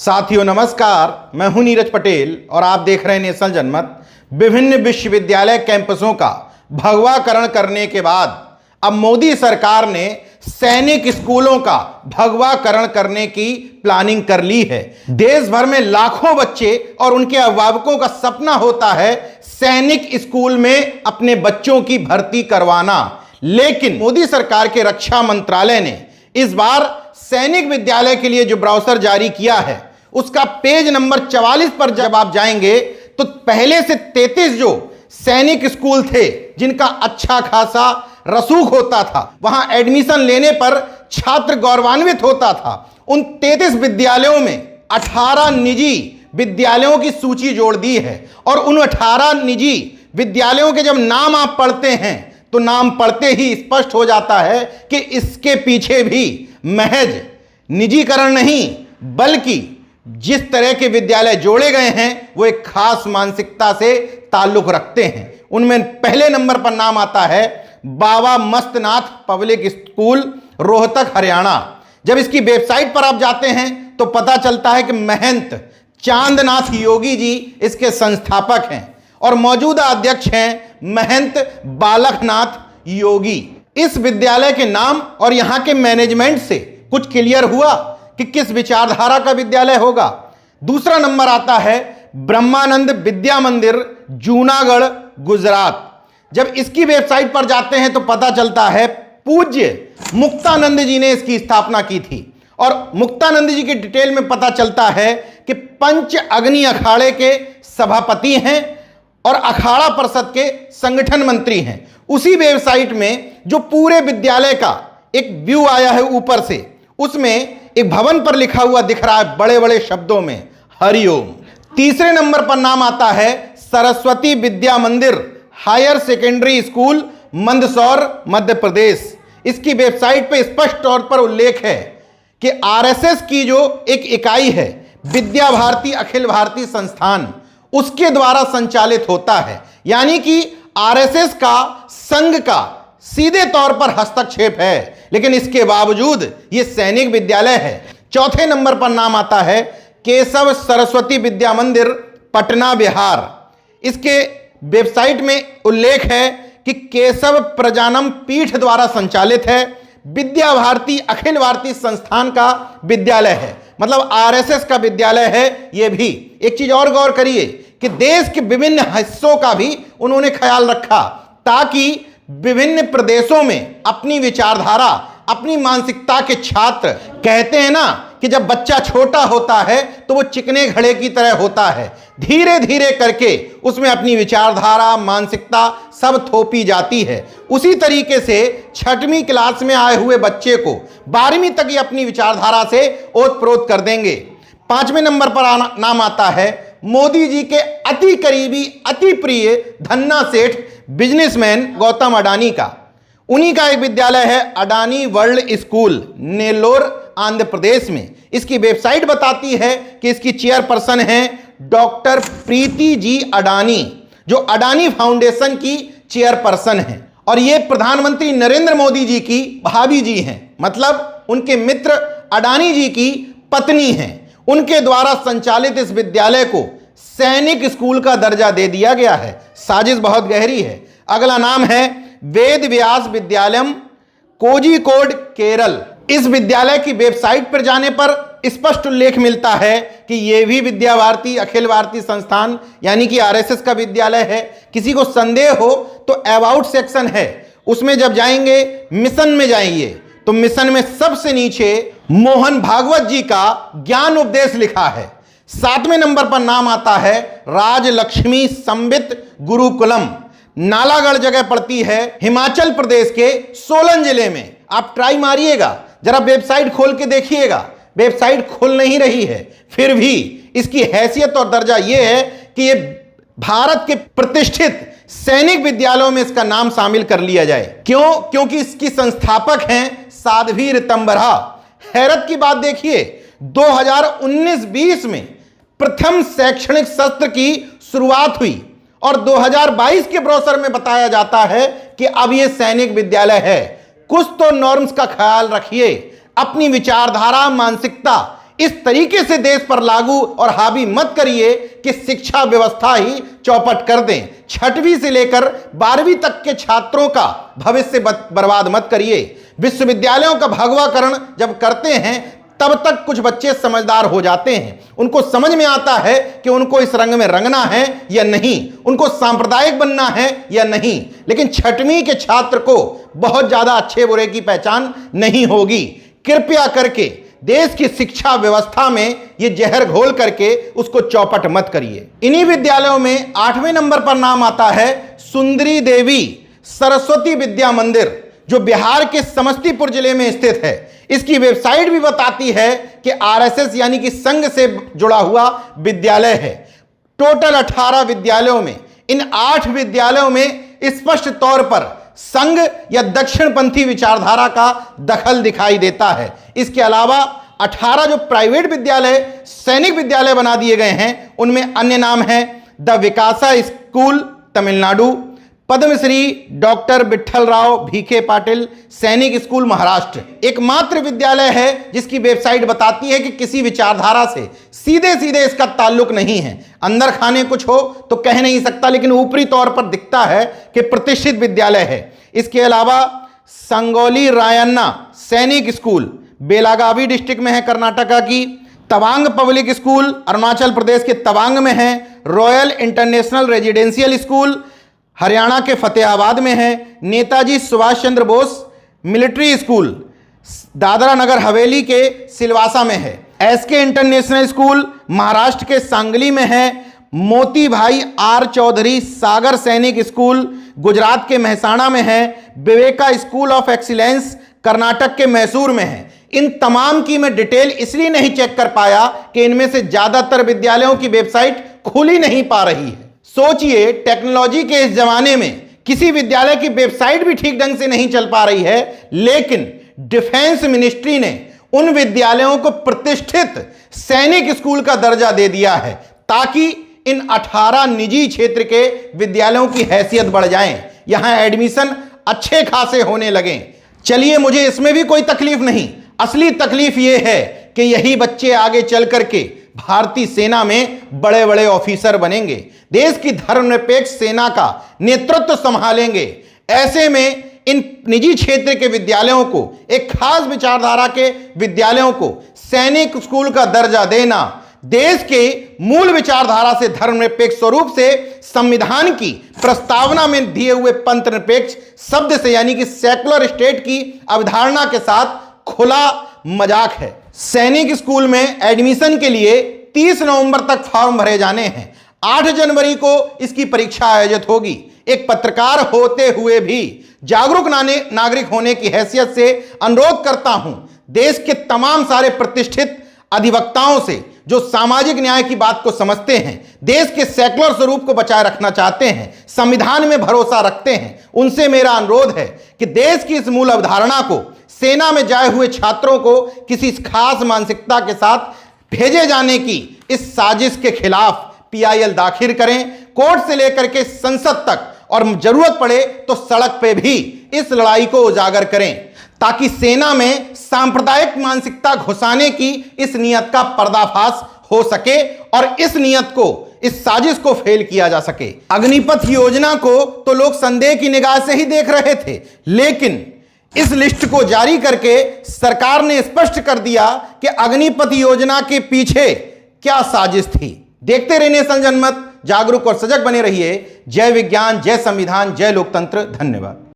साथियों नमस्कार, मैं हूं नीरज पटेल और आप देख रहे हैं नेशनल जनमत। विभिन्न विश्वविद्यालय कैंपसों का भगवाकरण करने के बाद अब मोदी सरकार ने सैनिक स्कूलों का भगवाकरण करने की प्लानिंग कर ली है। देश भर में लाखों बच्चे और उनके अभिभावकों का सपना होता है सैनिक स्कूल में अपने बच्चों की भर्ती करवाना, लेकिन मोदी सरकार के रक्षा मंत्रालय ने इस बार सैनिक विद्यालय के लिए जो ब्राउज़र जारी किया है उसका पेज नंबर 44 पर जब आप जाएंगे तो पहले से 33 जो सैनिक स्कूल थे जिनका अच्छा खासा रसूख होता था, वहां एडमिशन लेने पर छात्र गौरवान्वित होता था, उन 33 विद्यालयों में 18 निजी विद्यालयों की सूची जोड़ दी है। और उन 18 निजी विद्यालयों के जब नाम आप पढ़ते हैं तो नाम पढ़ते ही स्पष्ट हो जाता है कि इसके पीछे भी महज निजीकरण नहीं बल्कि जिस तरह के विद्यालय जोड़े गए हैं वो एक खास मानसिकता से ताल्लुक रखते हैं। उनमें पहले नंबर पर नाम आता है बाबा मस्तनाथ पब्लिक स्कूल, रोहतक, हरियाणा। जब इसकी वेबसाइट पर आप जाते हैं तो पता चलता है कि महंत चांदनाथ योगी जी इसके संस्थापक हैं और मौजूदा अध्यक्ष हैं महंत बालकनाथ योगी। इस विद्यालय के नाम और यहां के मैनेजमेंट से कुछ क्लियर हुआ कि किस विचारधारा का विद्यालय होगा। दूसरा नंबर आता है ब्रह्मानंद विद्या मंदिर, जूनागढ़, गुजरात। जब इसकी वेबसाइट पर जाते हैं तो पता चलता है पूज्य मुक्तानंद जी ने इसकी स्थापना की थी और मुक्तानंद जी की डिटेल में पता चलता है कि पंच अग्नि अखाड़े के सभापति हैं और अखाड़ा परिषद के संगठन मंत्री हैं। उसी वेबसाइट में जो पूरे विद्यालय का एक व्यू आया है ऊपर से, उसमें एक भवन पर लिखा हुआ दिख रहा है बड़े बड़े शब्दों में हरिओम। तीसरे नंबर पर नाम आता है सरस्वती विद्या मंदिर higher secondary school, Mandsaur, Madhya Pradesh. इसकी वेबसाइट पे स्पष्ट तौर पर उल्लेख है कि आरएसएस की जो एक इकाई है विद्या भारती अखिल भारतीय संस्थान, उसके द्वारा संचालित होता है, यानी कि आरएसएस का संघ का सीधे तौर पर हस्तक्षेप है, लेकिन इसके बावजूद यह सैनिक विद्यालय है। चौथे नंबर पर नाम आता है केशव सरस्वती विद्या मंदिर, पटना, बिहार। इसके वेबसाइट में उल्लेख है कि केशव प्रजानम पीठ द्वारा संचालित है, विद्या भारती अखिल भारतीय संस्थान का विद्यालय है, मतलब आरएसएस का विद्यालय है। यह भी एक चीज और गौर करिए कि देश के विभिन्न हिस्सों का भी उन्होंने ख्याल रखा ताकि विभिन्न प्रदेशों में अपनी विचारधारा, अपनी मानसिकता के छात्र, कहते हैं ना कि जब बच्चा छोटा होता है तो वो चिकने घड़े की तरह होता है, धीरे धीरे करके उसमें अपनी विचारधारा, मानसिकता सब थोपी जाती है। उसी तरीके से 6वीं क्लास में आए हुए बच्चे को 12वीं तक ही अपनी विचारधारा से ओत-प्रोत कर देंगे। 5वें नंबर पर नाम आता है मोदी जी के अति करीबी, अति प्रिय धन्ना सेठ बिजनेसमैन गौतम अडानी का। उन्हीं का एक विद्यालय है अडानी वर्ल्ड स्कूल, नेल्लोर, आंध्र प्रदेश में। इसकी वेबसाइट बताती है कि इसकी चेयरपर्सन हैं डॉक्टर प्रीति जी अडानी, जो अडानी फाउंडेशन की चेयरपर्सन हैं और ये प्रधानमंत्री नरेंद्र मोदी जी की भाभी जी हैं, मतलब उनके मित्र अडानी जी की पत्नी हैं। उनके द्वारा संचालित इस विद्यालय को सैनिक स्कूल का दर्जा दे दिया गया है। साजिश बहुत गहरी है। अगला नाम है वेद व्यास विद्यालयम, कोझिकोड, केरल। इस विद्यालय की वेबसाइट पर जाने पर स्पष्ट उल्लेख मिलता है कि यह भी विद्या भारती अखिल भारतीय संस्थान यानी कि आरएसएस का विद्यालय है। किसी को संदेह हो तो अबाउट सेक्शन है, उसमें जब जाएंगे मिशन में जाएंगे तो मिशन में सबसे नीचे मोहन भागवत जी का ज्ञान उपदेश लिखा है। 7वें नंबर पर नाम आता है राजलक्ष्मी संबित गुरुकुलम, नालागढ़ जगह पड़ती है हिमाचल प्रदेश के सोलन जिले में। आप ट्राई मारिएगा, जरा वेबसाइट खोल के देखिएगा। वेबसाइट खुल नहीं रही है, फिर भी इसकी हैसियत और दर्जा यह है कि यह भारत के प्रतिष्ठित सैनिक विद्यालयों में इसका नाम शामिल कर लिया जाए। क्यों? क्योंकि इसकी संस्थापक हैं साध्वी ऋतंबरा। हैरत की बात देखिए, 2019-20 में प्रथम शैक्षणिक सत्र की शुरुआत हुई और 2022 के ब्रोशर में बताया जाता है कि अब यह सैनिक विद्यालय है। कुछ तो नॉर्म्स का ख्याल रखिए, अपनी विचारधारा, मानसिकता इस तरीके से देश पर लागू और हावी मत करिए कि शिक्षा व्यवस्था ही चौपट कर दें। 6वीं से लेकर 12वीं तक के छात्रों का भविष्य बर्बाद मत करिए। विश्वविद्यालयों का भगवाकरण जब करते हैं तब तक कुछ बच्चे समझदार हो जाते हैं, उनको समझ में आता है कि उनको इस रंग में रंगना है या नहीं, उनको सांप्रदायिक बनना है या नहीं। लेकिन 6वीं के छात्र को बहुत ज्यादा अच्छे बुरे की पहचान नहीं होगी। कृपया करके देश की शिक्षा व्यवस्था में यह जहर घोल करके उसको चौपट मत करिए। इन्हीं विद्यालयों में 8वें नंबर पर नाम आता है सुंदरी देवी सरस्वती विद्या मंदिर, जो बिहार के समस्तीपुर जिले में स्थित है। इसकी वेबसाइट भी बताती है कि आरएसएस यानी कि संघ से जुड़ा हुआ विद्यालय है। टोटल 18 विद्यालयों में इन 8 विद्यालयों में स्पष्ट तौर पर संघ या दक्षिणपंथी विचारधारा का दखल दिखाई देता है। इसके अलावा 18 जो प्राइवेट विद्यालय सैनिक विद्यालय बना दिए गए हैं, उनमें अन्य नाम है द विकासा स्कूल तमिलनाडु, पद्मश्री डॉक्टर विठ्ठलराव भीखे पाटिल सैनिक स्कूल महाराष्ट्र। एकमात्र विद्यालय है जिसकी वेबसाइट बताती है कि किसी विचारधारा से सीधे सीधे इसका ताल्लुक नहीं है। अंदर खाने कुछ हो तो कह नहीं सकता, लेकिन ऊपरी तौर पर दिखता है कि प्रतिष्ठित विद्यालय है। इसके अलावा संगोली रायन्ना सैनिक स्कूल बेलागावी डिस्ट्रिक्ट में है कर्नाटका की, तवांग पब्लिक स्कूल अरुणाचल प्रदेश के तवांग में है, royal international residential school Haryana के फतेहाबाद में है, नेताजी सुभाष चंद्र बोस मिलिट्री स्कूल दादरा नगर हवेली के सिलवासा में है, एसके इंटरनेशनल स्कूल महाराष्ट्र के सांगली में है, मोती भाई आर चौधरी सागर सैनिक स्कूल गुजरात के मेहसाणा में है, Viveka school of excellence Karnataka के मैसूर में है। इन तमाम की मैं डिटेल इसलिए नहीं चेक कर पाया कि इनमें से ज्यादातर विद्यालयों की वेबसाइट खुली नहीं पा रही है। सोचिए, टेक्नोलॉजी के इस जमाने में किसी विद्यालय की वेबसाइट भी ठीक ढंग से नहीं चल पा रही है, लेकिन डिफेंस मिनिस्ट्री ने उन विद्यालयों को प्रतिष्ठित सैनिक स्कूल का दर्जा दे दिया है ताकि इन 18 निजी क्षेत्र के विद्यालयों की हैसियत बढ़ जाए, यहां एडमिशन अच्छे खासे होने लगे। चलिए, मुझे इसमें भी कोई तकलीफ नहीं, असली तकलीफ यह है कि यही बच्चे आगे चल करके भारतीय सेना में बड़े बड़े ऑफिसर बनेंगे, देश की धर्मनिरपेक्ष सेना का नेतृत्व संभालेंगे। ऐसे में इन निजी क्षेत्र के विद्यालयों को, एक खास विचारधारा के विद्यालयों को सैनिक स्कूल का दर्जा देना देश के मूल विचारधारा से धर्मनिरपेक्ष स्वरूप से संविधान की प्रस्तावना में दिए हुए पंथ निरपेक्ष शब्द से यानी कि सेकुलर स्टेट की अवधारणा के साथ खुला मजाक है। सैनिक स्कूल में एडमिशन के लिए 30 नवंबर तक फॉर्म भरे जाने हैं। 8 जनवरी को इसकी परीक्षा आयोजित होगी। एक पत्रकार होते हुए भी जागरूक नागरिक होने की हैसियत से अनुरोध करता हूं देश के तमाम सारे प्रतिष्ठित अधिवक्ताओं से जो सामाजिक न्याय की बात को समझते हैं, देश के सेकुलर स्वरूप को बचाए रखना चाहते हैं, संविधान में भरोसा रखते हैं, उनसे मेरा अनुरोध है कि देश की इस मूल अवधारणा को सेना में जाए हुए छात्रों को किसी खास मानसिकता के साथ भेजे जाने की इस साजिश के खिलाफ पीआईएल दाखिल करें, कोर्ट से लेकर के संसद तक, और जरूरत पड़े तो सड़क पे भी इस लड़ाई को उजागर करें ताकि सेना में सांप्रदायिक मानसिकता घुसाने की इस नियत का पर्दाफाश हो सके और इस नियत को, इस साजिश को फेल किया जा सके। अग्निपथ योजना को तो लोग संदेह की निगाह से ही देख रहे थे, लेकिन इस लिस्ट को जारी करके सरकार ने स्पष्ट कर दिया कि अग्निपथ योजना के पीछे क्या साजिश थी। देखते रहिए नेशनल जनमत, जागरूक और सजग बने रहिए। जय विज्ञान, जय संविधान, जय लोकतंत्र। धन्यवाद।